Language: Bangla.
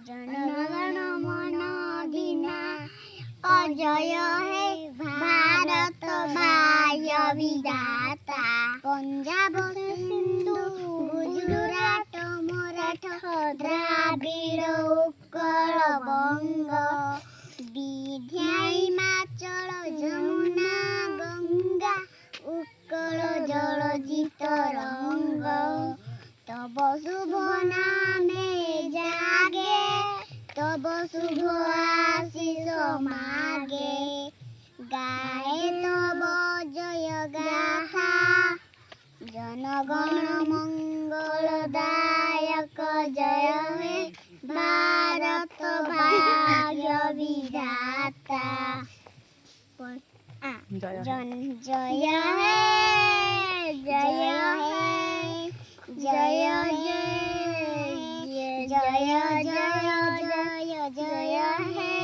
জনগণ মন অধিনায়ক জয় হে ভারত ভাগ্য বিধাতা পঞ্জাব সিন্ধু গুজরাট মরাঠা দ্রাবিড় উৎকল বঙ্গ বিন্ধ্য হিমাচল যমুনা গঙ্গা উৎকল জলজিত রঙ্গ তব শুভ নামে জাগে তব শুভ আশিস মাগে গায়ে তব জয় গাথা জনগণ মঙ্গলদায়ক জয় হে ভারত ভাগ্য বিধাতা জয় হে জয় হে জয় জয় জয় জয় জয় জয় হে